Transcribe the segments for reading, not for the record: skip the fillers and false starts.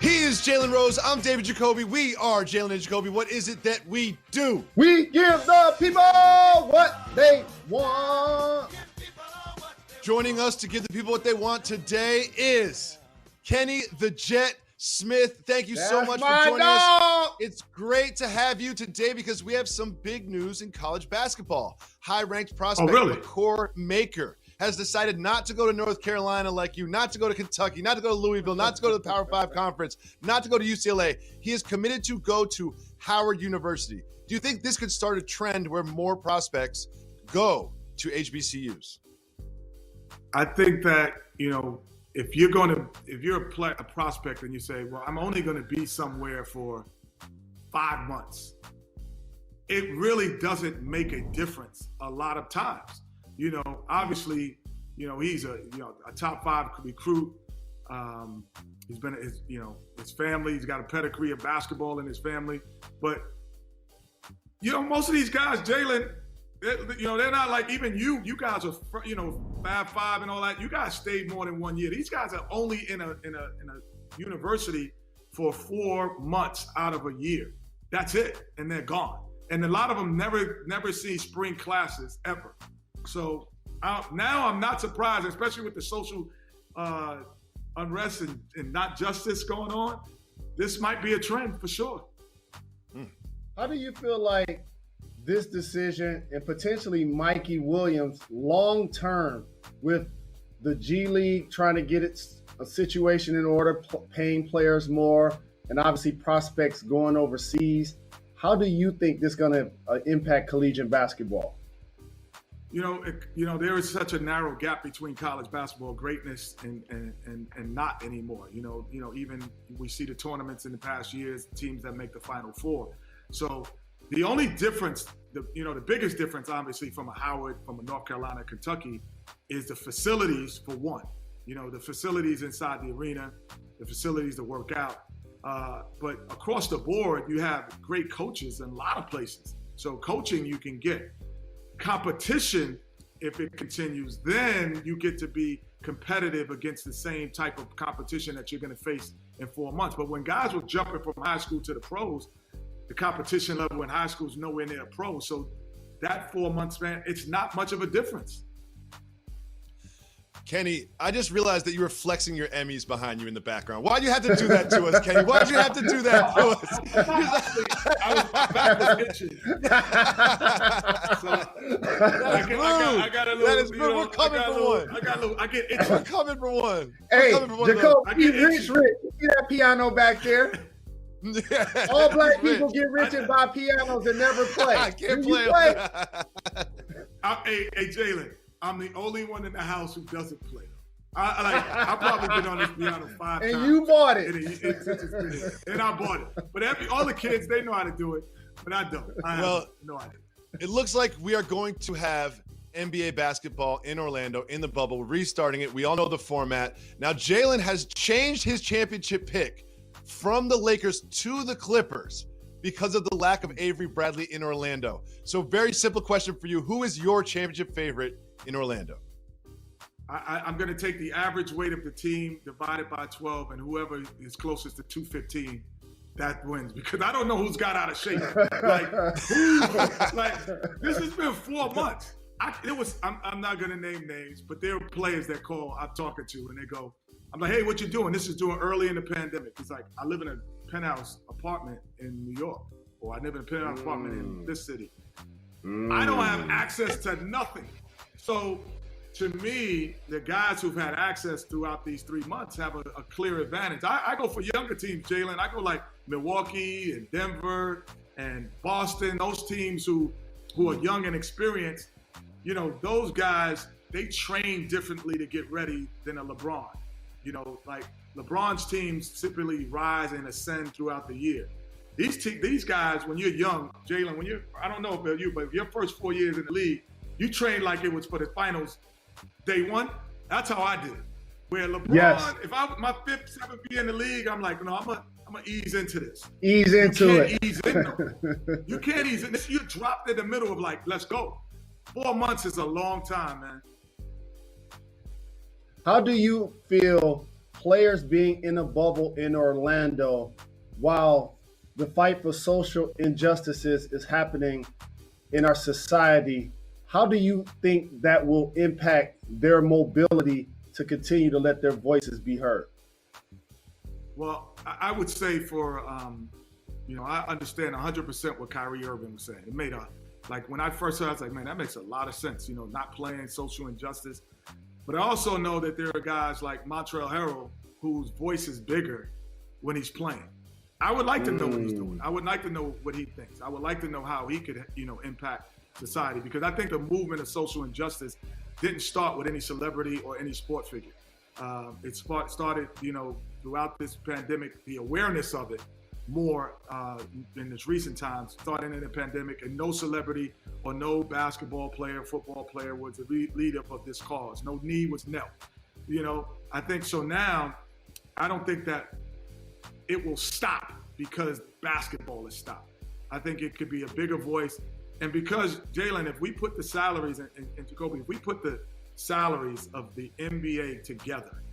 He is Jalen Rose. I'm David Jacoby. We are Jalen and Jacoby. What is it that we do? We give the people what they want. Joining us to give the people what they want today is Kenny the Jet Smith. Thank you so much for joining us. It's great to have you today because we have some big news in college basketball. High-ranked prospect, McCord Maker, has decided not to go to North Carolina like you, not to go to Kentucky, not to go to Louisville, not to go to the Power 5 Conference, not to go to UCLA. He is committed to go to Howard University. Do you think this could start a trend where more prospects go to HBCUs? I think that, if you're a prospect and you say, well, I'm only going to be somewhere for 5 months, it really doesn't make a difference a lot of times. Obviously, he's a top 5 recruit. He's been his family. He's got a pedigree of basketball in his family. But most of these guys, Jalen, they're not like even you. You guys are Fab Five and all that. You guys stayed more than 1 year. These guys are only in a university for 4 months out of a year. That's it, and they're gone. And a lot of them never see spring classes ever. So now I'm not surprised, especially with the social unrest and not justice going on. This might be a trend for sure. How do you feel like this decision and potentially Mikey Williams long-term with the G League trying to get a situation in order, paying players more, and obviously prospects going overseas? How do you think this is going to impact collegiate basketball? There is such a narrow gap between college basketball greatness and not anymore. Even we see the tournaments in the past years, teams that make the Final Four. So the only difference, the biggest difference, obviously, from a Howard, from a North Carolina, Kentucky, is the facilities for one. The facilities inside the arena, the facilities to work out. But across the board, you have great coaches in a lot of places. So coaching you can get. Competition, if it continues, then you get to be competitive against the same type of competition that you're going to face in 4 months. But when guys were jumping from high school to the pros, the competition level in high school is nowhere near pro. So that 4 month span, it's not much of a difference. Bakenny, I just realized that you were flexing your Emmys behind you in the background. Why'd you have to do that to us, Kenny? Why'd you have to do that to us? My back was itching. I got a little. That is good. We're coming for one. I get itchy. We're coming for one. Hey, Jacob, rich. You see that piano back there? All black people get rich and buy pianos and never play. I can't play. Hey, Jalen. I'm the only one in the house who doesn't play. I've probably been on this piano 5 times. And you bought it. And I bought it. But all the kids, they know how to do it, but I don't. I have no idea. It looks like we are going to have NBA basketball in Orlando in the bubble, restarting it. We all know the format. Now, Jalen has changed his championship pick from the Lakers to the Clippers because of the lack of Avery Bradley in Orlando. So very simple question for you. Who is your championship favorite in Orlando? I'm going to take the average weight of the team divided by 12, and whoever is closest to 215, that wins. Because I don't know who's got out of shape. This has been 4 months. I'm not going to name names, but there are players that I'm talking to, and they go, I'm like, hey, what you doing? This is doing early in the pandemic. It's like, I live in a penthouse apartment in New York, or I live in a penthouse apartment in this city. I don't have access to nothing. So to me, the guys who've had access throughout these 3 months have a clear advantage. I go for younger teams, Jalen. I go like Milwaukee and Denver and Boston, those teams who are young and experienced. Those guys, they train differently to get ready than a LeBron. Like LeBron's teams typically rise and ascend throughout the year. These guys, when you're young, Jalen, I don't know about you, but your first 4 years in the league, you train like it was for the finals day one. That's how I did. Where LeBron, if my 5th, 7th year in the league, I'm like, no, I'm gonna ease into this. Ease into it. You can't ease in this. You're dropped in the middle of like, let's go. 4 months is a long time, man. How do you feel players being in a bubble in Orlando while the fight for social injustices is happening in our society, how do you think that will impact their mobility to continue to let their voices be heard? Well, I would say I understand 100% what Kyrie Irving was saying. It made like when I first heard, I was like, man, that makes a lot of sense, not playing social injustice. But I also know that there are guys like Montrezl Harrell whose voice is bigger when he's playing. I would like to know what he's doing. I would like to know what he thinks. I would like to know how he could, impact society, because I think the movement of social injustice didn't start with any celebrity or any sports figure. It started, throughout this pandemic, the awareness of it more in this recent times, starting in the pandemic, and no celebrity or no basketball player, football player was the leader of this cause. No knee was knelt. I think so now, I don't think that it will stop because basketball is stopped. I think it could be a bigger voice. And because, Jalen, if we put the salaries, and Jacoby, if we put the salaries of the NBA together,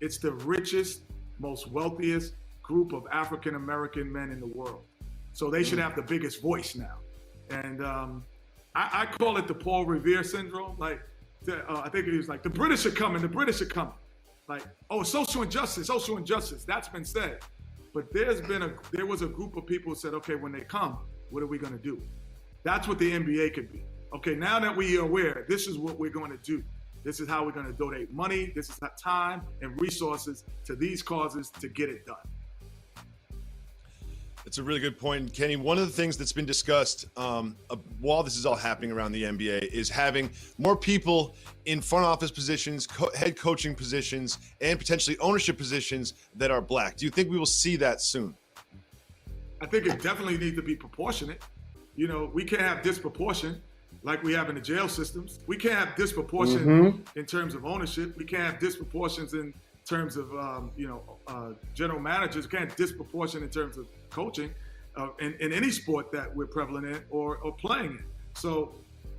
it's the richest, most wealthiest group of African-American men in the world. So they should have the biggest voice now. And I call it the Paul Revere syndrome. Like, I think it was like, the British are coming, the British are coming. Like, oh, social injustice, that's been said. But there was a group of people who said, okay, when they come, what are we gonna do? That's what the NBA could be. Okay, now that we are aware, this is what we're going to do. This is how we're going to donate money. This is time and resources to these causes to get it done. It's a really good point. Kenny, one of the things that's been discussed while this is all happening around the NBA is having more people in front office positions, head coaching positions, and potentially ownership positions that are Black. Do you think we will see that soon? I think it definitely needs to be proportionate. We can't have disproportion like we have in the jail systems. We can't have disproportion in terms of ownership. We can't have disproportions in terms of, general managers. We can't have disproportion in terms of coaching in any sport that we're prevalent in or playing in. So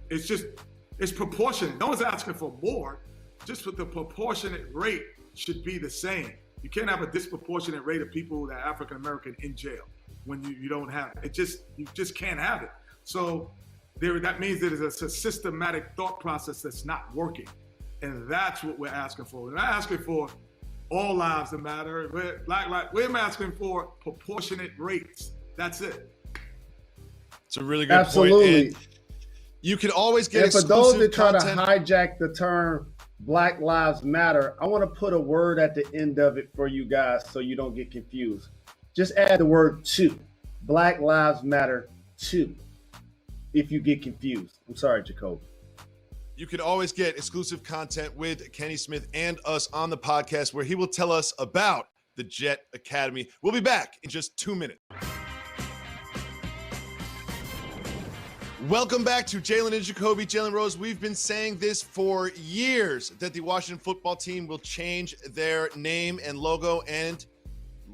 it's proportionate. No one's asking for more, just with the proportionate rate should be the same. You can't have a disproportionate rate of people that are African-American in jail when you don't have it. You just can't have it. So that means that it's a systematic thought process that's not working. And that's what we're asking for. We're not asking for all lives that matter. We're asking for proportionate rates. That's it. It's a really good point. And you can always get exclusive content. For those that try content. to hijack the term Black Lives Matter, I want to put a word at the end of it for you guys so you don't get confused. Just add the word "to." Black Lives Matter 2. If you get confused. I'm sorry, Jacoby. You can always get exclusive content with Kenny Smith and us on the podcast where he will tell us about the Jet Academy. We'll be back in just 2 minutes. Welcome back to Jalen and Jacoby. Jalen Rose, we've been saying this for years that the Washington football team will change their name and logo, and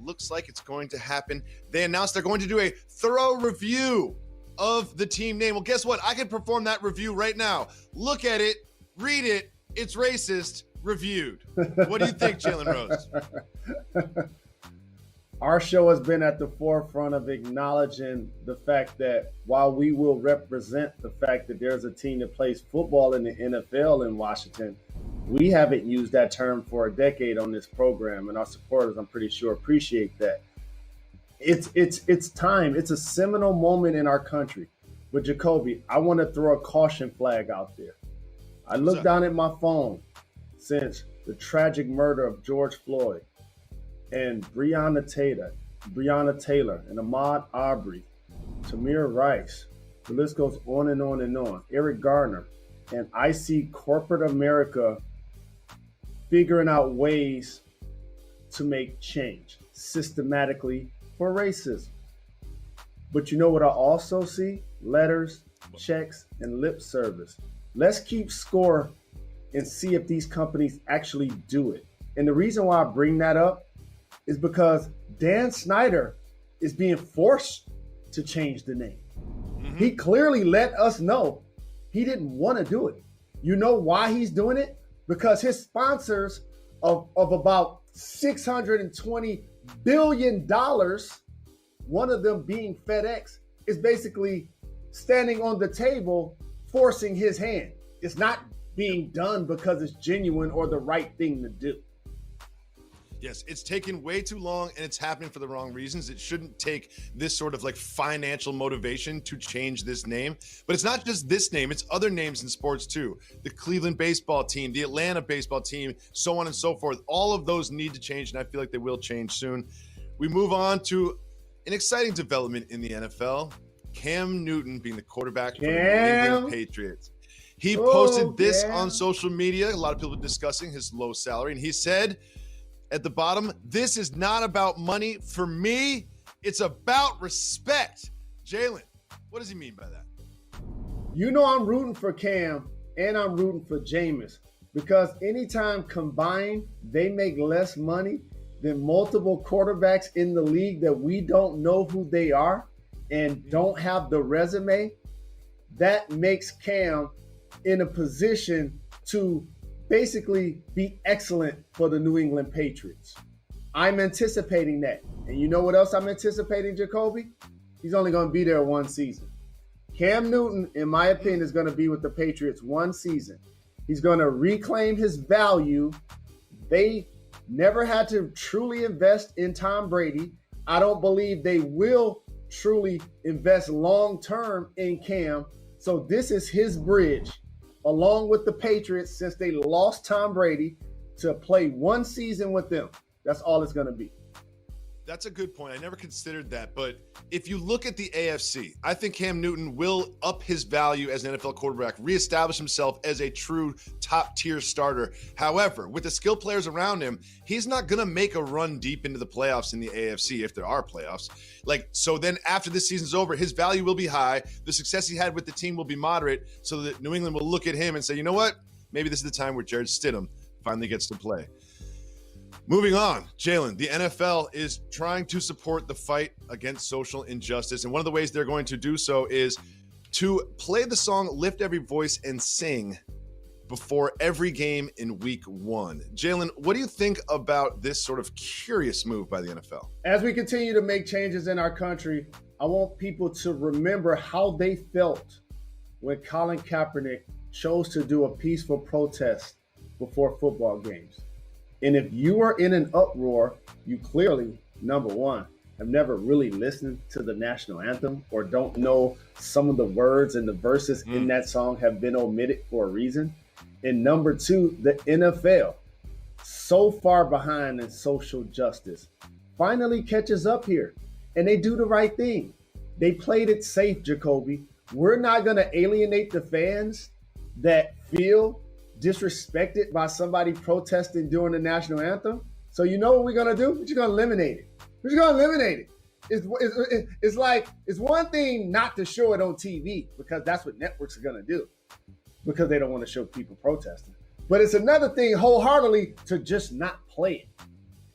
looks like it's going to happen. They announced they're going to do a thorough review of the team name. Well, guess what? I can perform that review right now. Look at it, read it. It's racist. Reviewed. What do you think, Jalen Rose? Our show has been at the forefront of acknowledging the fact that while we will represent the fact that there's a team that plays football in the NFL in Washington, we haven't used that term for a decade on this program, and our supporters, I'm pretty sure, appreciate that. It's time. It's a seminal moment in our country. But Jacoby, I want to throw a caution flag out there. I looked down at my phone since the tragic murder of George Floyd and Breonna Taylor, and Ahmaud Arbery, Tamir Rice. The list goes on and on and on. Eric Garner. And I see corporate America figuring out ways to make change systematically for racism. But you know what I also see? Letters, checks, and lip service. Let's keep score and see if these companies actually do it. And the reason why I bring that up is because Dan Snyder is being forced to change the name. Mm-hmm. He clearly let us know he didn't want to do it. You know why he's doing it? Because his sponsors of about $620 billion, one of them being FedEx, is basically standing on the table, forcing his hand. It's not being done because it's genuine or the right thing to do. Yes, it's taken way too long and it's happening for the wrong reasons. It shouldn't take this sort of like financial motivation to change this name. But it's not just this name, it's other names in sports too. The Cleveland baseball team, the Atlanta baseball team, so on and so forth. All of those need to change, and I feel like they will change soon. We move on to an exciting development in the NFL. Cam Newton being the quarterback for the New England Patriots. He posted this on social media. A lot of people are discussing his low salary, and he said, at the bottom, this is not about money. For me, it's about respect. Jalen, what does he mean by that? You know I'm rooting for Cam and I'm rooting for Jameis, because anytime combined, they make less money than multiple quarterbacks in the league that we don't know who they are and don't have the resume. That makes Cam in a position to basically be excellent for the New England Patriots. I'm anticipating that. And you know what else I'm anticipating, Jacoby? He's only going to be there one season. Cam Newton, in my opinion, is going to be with the Patriots one season. He's going to reclaim his value. They never had to truly invest in Tom Brady. I don't believe they will truly invest long-term in Cam. So this is his bridge, along with the Patriots, since they lost Tom Brady, to play one season with them. That's all it's going to be. That's a good point. I never considered that. But if you look at the AFC, I think Cam Newton will up his value as an NFL quarterback, reestablish himself as a true top-tier starter. However, with the skill players around him, he's not going to make a run deep into the playoffs in the AFC, if there are playoffs. So then after this season's over, his value will be high. The success he had with the team will be moderate, so that New England will look at him and say, you know what? Maybe this is the time where Jarrett Stidham finally gets to play. Moving on, Jalen, the NFL is trying to support the fight against social injustice. And one of the ways they're going to do so is to play the song Lift Every Voice and Sing before every game in week 1. Jalen, what do you think about this sort of curious move by the NFL? As we continue to make changes in our country, I want people to remember how they felt when Colin Kaepernick chose to do a peaceful protest before football games. And if you are in an uproar, you clearly, number one, have never really listened to the national anthem or don't know some of the words and the verses in that song have been omitted for a reason. And number two, the NFL, so far behind in social justice, finally catches up here. And they do the right thing. They played it safe, Jacoby. We're not going to alienate the fans that feel disrespected by somebody protesting during the national anthem. So you know what we're going to do? We're just going to eliminate it. We're just going to eliminate it. It's one thing not to show it on TV, because that's what networks are going to do, because they don't want to show people protesting. But it's another thing wholeheartedly to just not play it.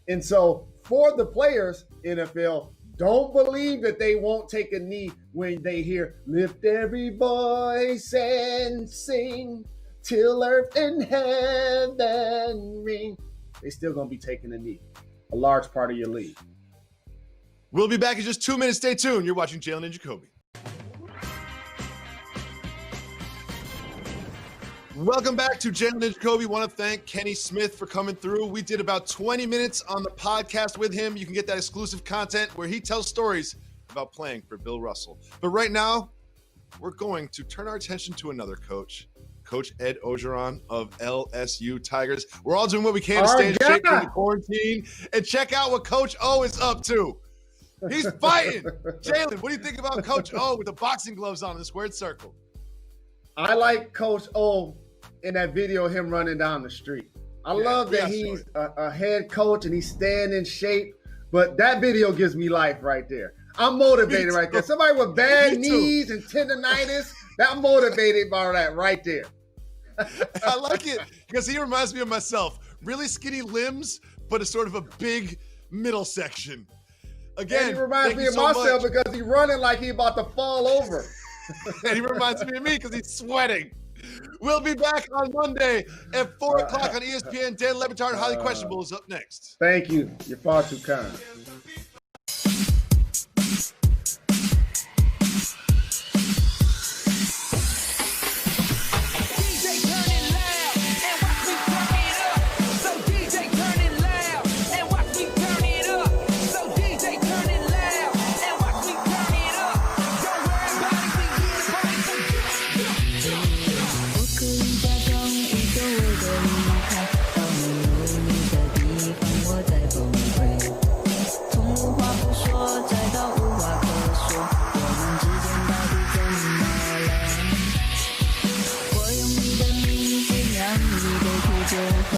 And so for the players, NFL, don't believe that they won't take a knee when they hear lift every voice and sing till earth and heaven ring. They still going to be taking a knee. A large part of your league. We'll be back in just 2 minutes. Stay tuned. You're watching Jalen and Jacoby. Welcome back to Jalen and Jacoby. Want to thank Kenny Smith for coming through. We did about 20 minutes on the podcast with him. You can get that exclusive content where he tells stories about playing for Bill Russell. But right now, we're going to turn our attention to another coach, Coach Ed Orgeron of LSU Tigers. We're all doing what we can to stay in shape during the quarantine. And check out what Coach O is up to. He's fighting. Jalen, what do you think about Coach O with the boxing gloves on in the squared circle? I like Coach O in that video of him running down the street. I love that he's a head coach and he's staying in shape. But that video gives me life right there. I'm motivated right there. Somebody with bad knees and tendonitis, that motivated by that right there. I like it because he reminds me of myself. Really skinny limbs, but a sort of a big middle section. Again, and he reminds me of myself because he's running like he's about to fall over. And he reminds me of me because he's sweating. We'll be back on Monday at 4 o'clock on ESPN. Dan Le Batard, Highly Questionable, is up next. Thank you. You're far too kind.